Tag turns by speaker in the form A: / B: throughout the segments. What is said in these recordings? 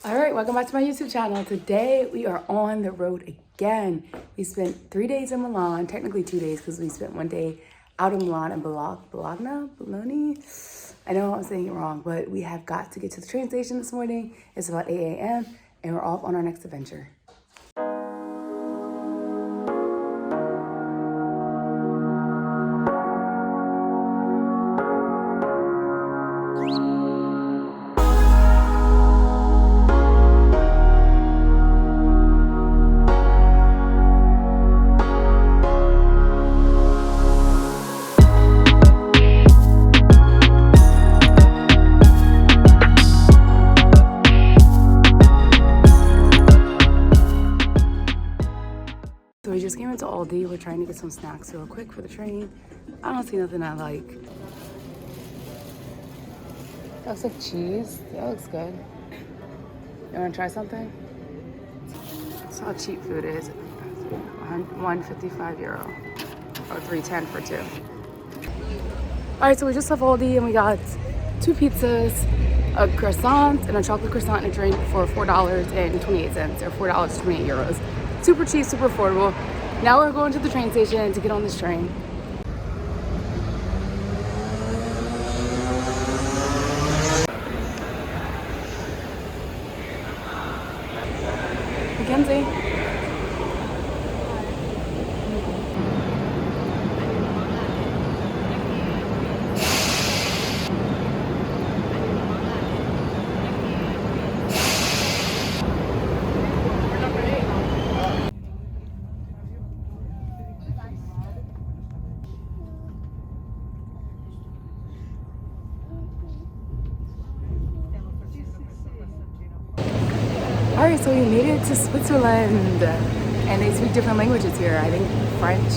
A: All right, welcome back to my YouTube channel. Today we are on the road again. We spent 3 days in Milan, technically 2 days because we spent 1 day out of Milan and Bologna. I know I'm saying it wrong, but we have got to get to the train station this morning. It's about 8 a.m. and we're off on our next adventure. So we just came into Aldi. We're trying to get some snacks real quick for the train. I don't see nothing I like. That looks like cheese. That looks good. You want to try something? That's how cheap food is. €155 or $3.10 for two. All right, so we just left Aldi and we got 2 pizzas, a croissant, and a chocolate croissant and a drink for $4.28 or €4.28. Super cheap, super affordable. Now we're going to the train station to get on this train. Mackenzie. All right, so we made it to Switzerland, and they speak different languages here. I think French,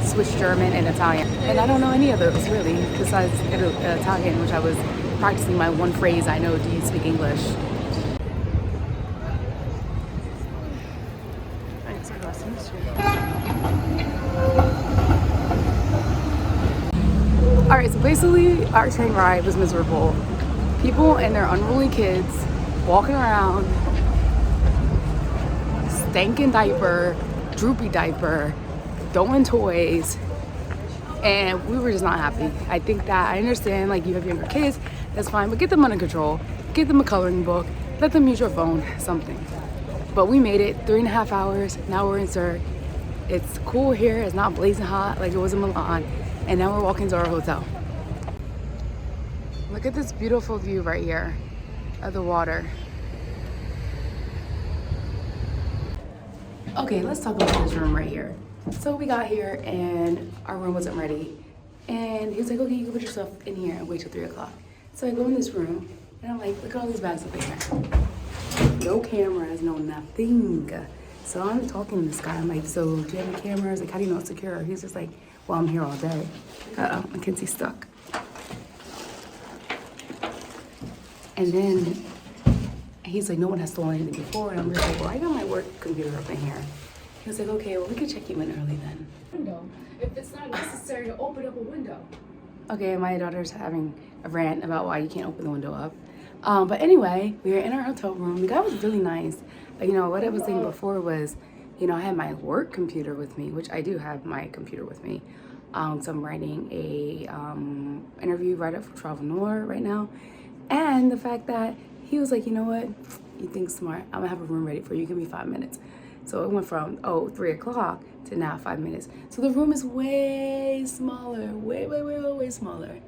A: Swiss German, and Italian. And I don't know any of those really, besides Italian, which I was practicing my one phrase I know, do you speak English? All right, so basically our train ride was miserable. People and their unruly kids walking around, stankin' diaper, droopy diaper, throwing toys, and we were just not happy. I think that I understand, like, you have younger kids, that's fine, but get them under control, get them a coloring book, let them use your phone, something. But we made it 3.5 hours. Now we're in Zurich. It's cool here. It's not blazing hot like it was in Milan, and now we're walking to our hotel. Look at this beautiful view right here of the water. Okay, let's talk about this room right here. So we got here and our room wasn't ready. And he was like, okay, you can put yourself in here and wait till 3 o'clock. So I go in this room and I'm like, look at all these bags up here. No cameras, no nothing. So I'm talking to this guy. I'm like, so do you have any cameras? Like, how do you know it's secure? He's just like, well, I'm here all day. Uh-oh, Mackenzie's stuck. And then he's like, no one has stolen anything before. And I'm just like, well, I got my work computer up in here. He was like, okay, well, we could check you in early then. Window, if it's not necessary to open up a window. Okay, my daughter's having a rant about why you can't open the window up. But anyway, we were in our hotel room. The guy was really nice. You know, what I was saying before was, you know, I had my work computer with me, which I do have my computer with me. So I'm writing a interview write-up for Travel Noir right now. And the fact that he was like, you know what, you think smart, I'm gonna have a room ready for you, give me 5 minutes. So it went from, 3 o'clock to now 5 minutes. So the room is way smaller, way smaller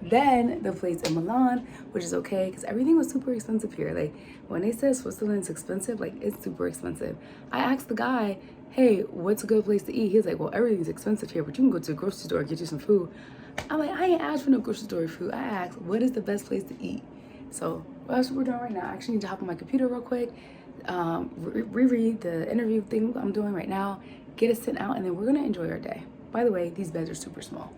A: than the place in Milan, which is okay, because everything was super expensive here. Like, when they said Switzerland's expensive, like, it's super expensive. I asked the guy, hey, what's a good place to eat? He's like, well, everything's expensive here, but you can go to the grocery store and get you some food. I'm like, I ain't asked for no grocery store food. I asked, what is the best place to eat? So that's what we're doing right now. I actually need to hop on my computer real quick, reread the interview thing I'm doing right now, get it sent out, and then we're gonna enjoy our day. By the way, these beds are super small.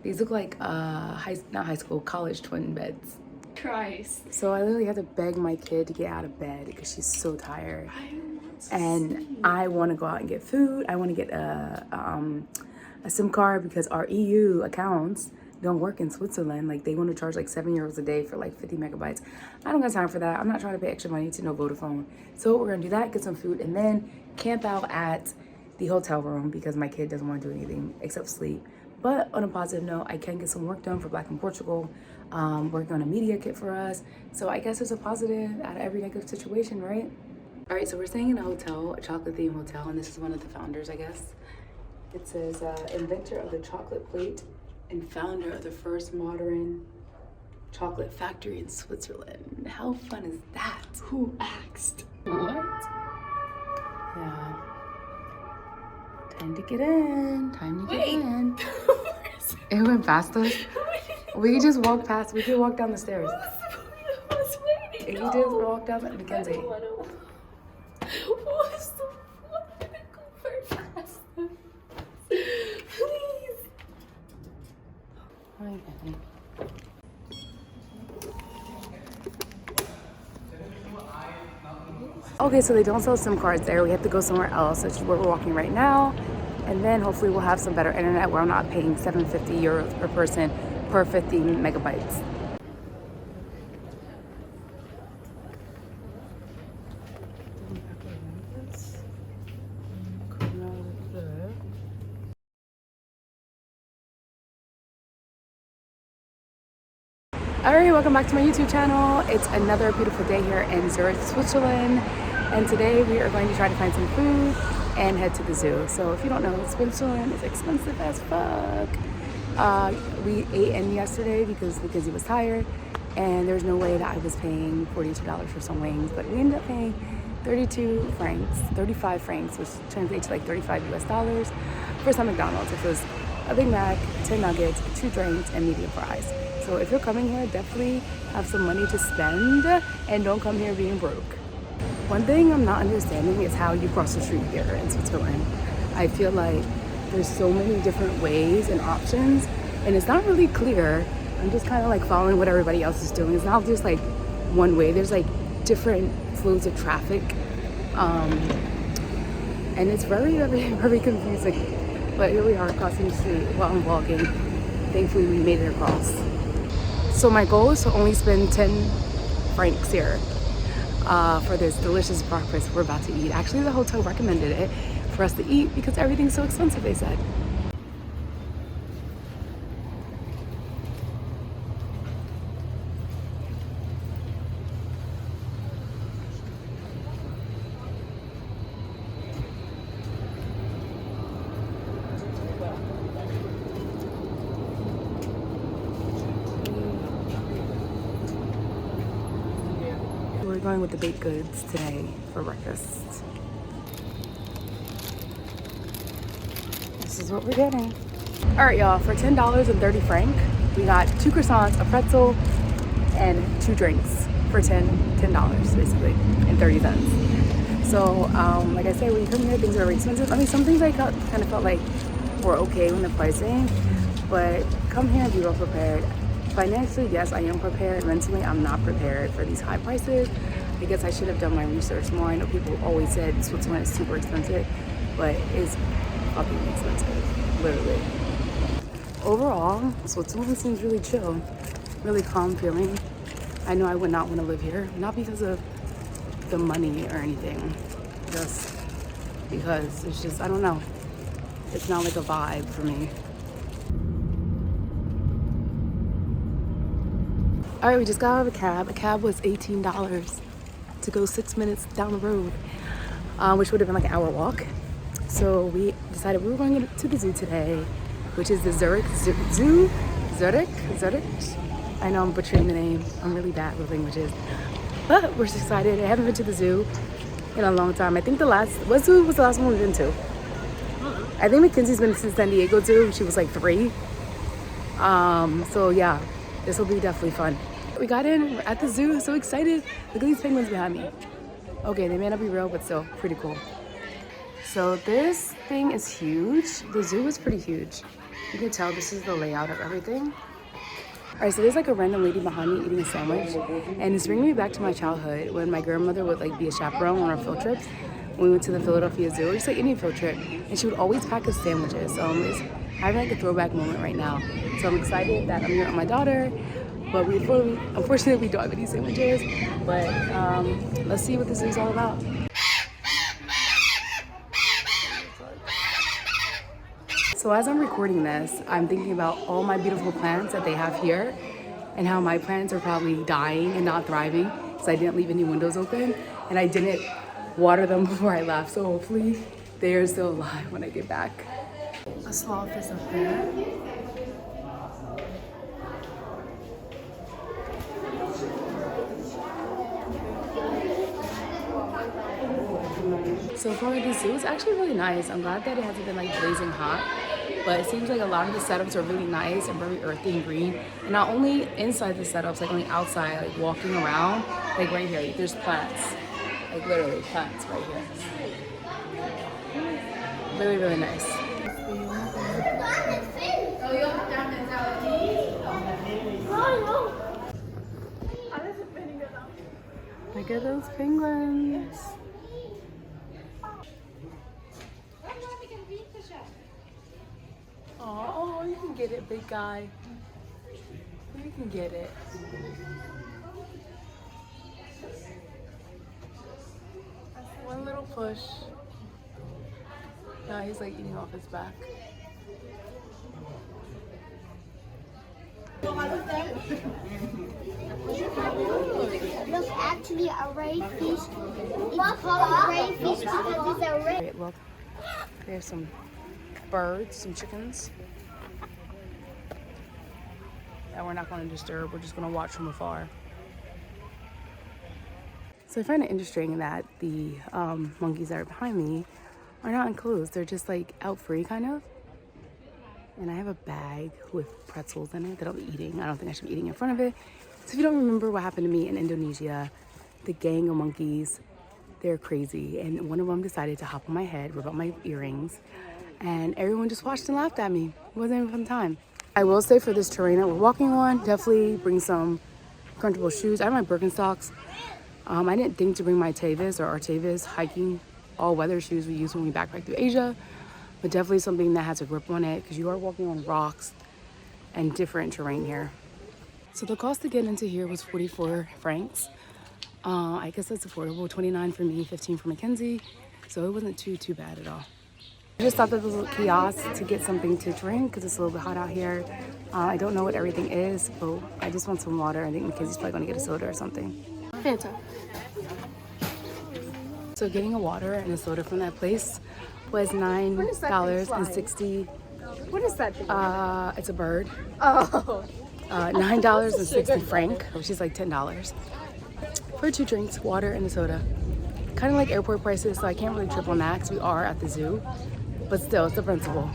A: These look like not high school, college twin beds.
B: Christ.
A: So I literally had to beg my kid to get out of bed because she's so tired. And I want to go out and get food. I want to get a SIM card because our EU accounts don't work in Switzerland. Like they want to charge like €7 a day for like 50 megabytes. I don't got time for that. I'm not trying to pay extra money to no Vodafone. So we're gonna do that, get some food, and then camp out at the hotel room because my kid doesn't want to do anything except sleep. But on a positive note, I can get some work done for Black in Portugal, working on a media kit for us. So I guess there's a positive out of every negative situation, right? All right, so we're staying in a hotel, a chocolate themed hotel, and this is one of the founders, I guess. It says, inventor of the chocolate plate and founder of the first modern chocolate factory in Switzerland. How fun is that? Who asked? What? Yeah. Time to get in. Time to get in. It went past us. We just walked past. We could walk down the stairs.
B: I was waiting.
A: If you just walk down the Mackenzie.
B: What was the what? Go very fast. Please.
A: Okay. Okay, so they don't sell SIM cards there. We have to go somewhere else, which is where we're walking right now. And then hopefully we'll have some better internet where I'm not paying €750 per person per 50 megabytes. All right, welcome back to my YouTube channel. It's another beautiful day here in Zurich, Switzerland. And today we are going to try to find some food and head to the zoo. So if you don't know, Switzerland is expensive as fuck. We ate in yesterday because Mackenzie was tired and there's no way that I was paying $42 for some wings, but we ended up paying 35 francs, which translates to like $35 for some McDonald's, which was a Big Mac, 10 nuggets, 2 drinks, and medium fries. So if you're coming here, definitely have some money to spend and don't come here being broke. One thing I'm not understanding is how you cross the street here in Switzerland. I feel like there's so many different ways and options and it's not really clear. I'm just kind of like following what everybody else is doing. It's not just like one way. There's like different flows of traffic. And it's very, very, very confusing. But here we are crossing the street while I'm walking. Thankfully we made it across. So my goal is to only spend 10 francs here for this delicious breakfast we're about to eat. Actually, the hotel recommended it for us to eat because everything's so expensive, they said. We're going with the baked goods today for breakfast. This is what we're getting. All right, y'all, for $10.30 franc, we got 2 croissants, a pretzel, and 2 drinks for $10 basically, and 30 cents. So, like I said, when you come here, things are very expensive. I mean, some things I kind of felt like were okay when the pricing, but come here and be well prepared. Financially, yes, I am prepared. Mentally, I'm not prepared for these high prices. I guess I should have done my research more. I know people always said Switzerland is super expensive, but it's fucking expensive, literally. Overall, Switzerland seems really chill, really calm feeling. I know I would not want to live here, not because of the money or anything, just because it's just, I don't know. It's not like a vibe for me. All right, we just got out of a cab. A cab was $18 to go 6 minutes down the road, which would have been like an hour walk. So we decided we were going to the zoo today, which is the Zurich Zoo. Zurich? I know I'm butchering the name. I'm really bad with languages. But we're just excited. I haven't been to the zoo in a long time. I think what zoo was the last one we've been to? I think Mackenzie's been to San Diego Zoo. She was like 3. So yeah, this will be definitely fun. We got in, we're at the zoo, so excited. Look at these penguins behind me. Okay, they may not be real, but still pretty cool. So this thing is huge. The zoo is pretty huge. You can tell this is the layout of everything. All right, so there's like a random lady behind me eating a sandwich, and it's bringing me back to my childhood when my grandmother would like be a chaperone on our field trips. when we went to the Philadelphia Zoo, or just like any field trip, and she would always pack us sandwiches. So it's having like a throwback moment right now. So I'm excited that I'm here with my daughter, but unfortunately we don't have any sandwiches. But let's see what this is all about. So as I'm recording this, I'm thinking about all my beautiful plants that they have here and how my plants are probably dying and not thriving because I didn't leave any windows open and I didn't water them before I left. So hopefully they are still alive when I get back. A sloth is up there. So far the zoo is actually really nice. I'm glad that it hasn't been like blazing hot, but it seems like a lot of the setups are really nice and very earthy and green. And not only inside the setups, like on the outside, like walking around, like right here, there's plants, like literally plants right here. Really, really nice. Look at those penguins. Oh, you can get it, big guy. You can get it. One little push. Now he's like eating off his back.
C: Look, actually a ray fish. It's called ray fish because it's a ray.
A: Wait, look. There's some birds, some chickens that we're not going to disturb. We're just going to watch from afar. So I find it interesting that the monkeys that are behind me are not enclosed. They're just like out free kind of. And I have a bag with pretzels in it that I'll be eating. I don't think I should be eating in front of it. So if you don't remember what happened to me in Indonesia, the gang of monkeys, they're crazy. And one of them decided to hop on my head, rip out my earrings. And everyone just watched and laughed at me. It wasn't even a fun time. I will say for this terrain that we're walking on, definitely bring some comfortable shoes. I have my Birkenstocks. I didn't think to bring my Tevis or our Tevis hiking all-weather shoes we use when we backpack through Asia, but definitely something that has a grip on it because you are walking on rocks and different terrain here. So the cost to get into here was 44 francs. I guess that's affordable. 29 for me, 15 for Mackenzie. So it wasn't too bad at all. I just stopped at the little kiosk to get something to drink because it's a little bit hot out here. I don't know what everything is, but I just want some water. I think Mackenzie's probably gonna get a soda or something.
B: Fanta.
A: So getting a water and a soda from that place was $9.60.
B: What is that thing?
A: It's a bird.
B: Oh.
A: $9.60 franc, which is like $10 for 2 drinks, water and a soda. Kind of like airport prices, so I can't really trip on that because we are at the zoo. But still, it's the principle.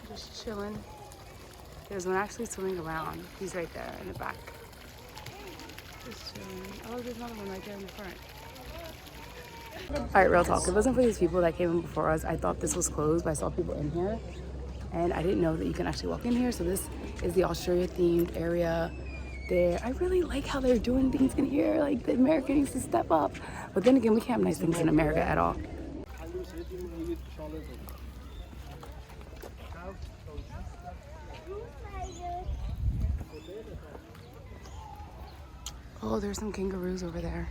A: Just chilling. There's one actually swimming around. He's right there in the back. Just chilling. Oh, there's another one right there in the front. All right, real talk. If it wasn't for these people that came in before us, I thought this was closed, but I saw people in here. And I didn't know that you can actually walk in here. So this is the Australia-themed area there. I really like how they're doing things in here. Like, the America needs to step up. But then again, we can't have nice things in America at all. Oh, there's some kangaroos over there.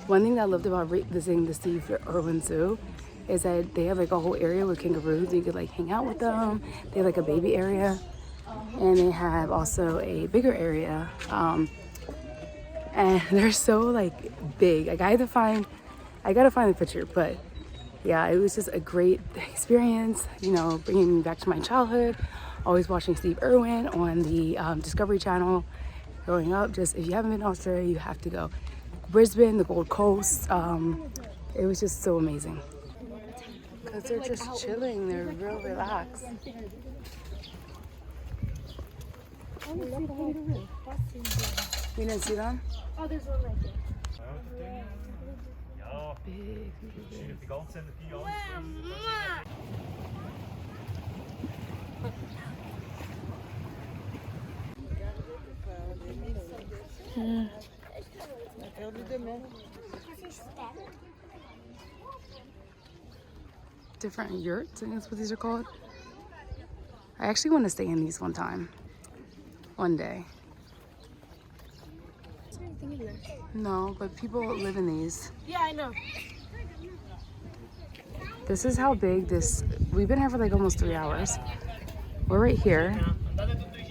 A: One thing that I loved about visiting the Steve Irwin Zoo is that they have like a whole area with kangaroos. You could like hang out with them. They have like a baby area, and they have also a bigger area. And they're so like big. Like I gotta find the picture, but yeah, it was just a great experience. You know, bringing me back to my childhood. Always watching Steve Irwin on the Discovery Channel. Growing up, just if you haven't been to Australia, you have to go. Brisbane, the Gold Coast. It was just so amazing. Because they're just chilling, they're real relaxed. You didn't see them?
B: Oh, there's one right there.
D: Ja,
A: Big.
D: die ganze Energie an.
A: Different yurts, I think that's what these are called. I actually want to stay in these one time. One day.
B: Is there anything in there?
A: No, but people live in these.
B: Yeah, I know.
A: This is how big this, we've been here for like almost 3 hours. We're right here.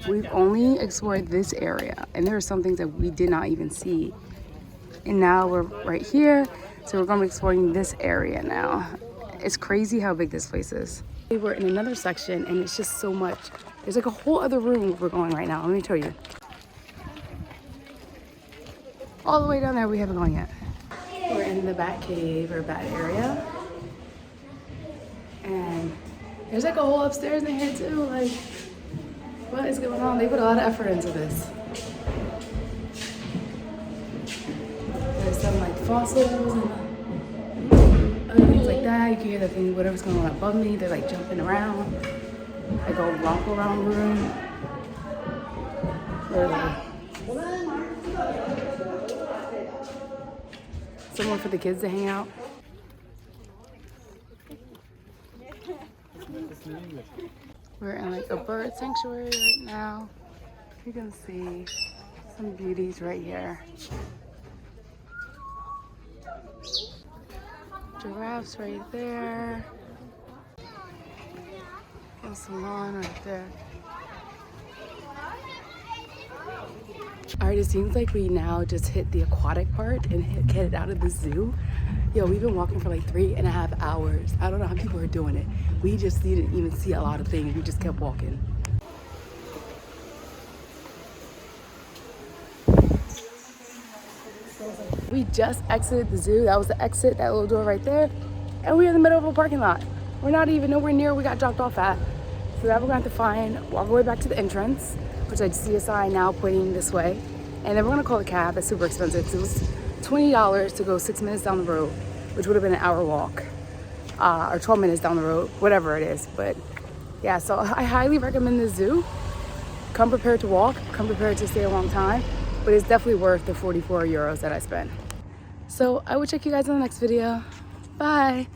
A: We've only explored this area, and there are some things that we did not even see. And now we're right here, so we're gonna be exploring this area now. It's crazy how big this place is. We're in another section, and it's just so much. There's like a whole other room where we're going right now. Let me show you. All the way down there, we haven't gone yet. We're in the bat cave or bat area. And there's like a whole upstairs in here too. Like, what is going on? They put a lot of effort into this. There's some like fossils and other things like that. You can hear the thing, whatever's going on above me. They're like jumping around. Like a romp around room. Where are they? Somewhere for the kids to hang out. We're in like a bird sanctuary right now. You can see some beauties right here. Giraffes right there. A salon right there. Alright, it seems like we now just hit the aquatic part and headed out of the zoo. Yo, we've been walking for like 3.5 hours. I don't know how people are doing it. We just didn't even see a lot of things. We just kept walking. We just exited the zoo. That was the exit, that little door right there. And we're in the middle of a parking lot. We're not even nowhere near where we got dropped off at. So now we're gonna have to walk our way back to the entrance, which I see a sign now pointing this way. And then we're gonna call a cab. That's super expensive. It was $20 to go 6 minutes down the road, which would have been an hour walk, or 12 minutes down the road, whatever it is. But yeah, so I highly recommend the zoo. Come prepared to walk, come prepared to stay a long time, but it's definitely worth the 44 euros that I spent. So I will check you guys in the next video. Bye.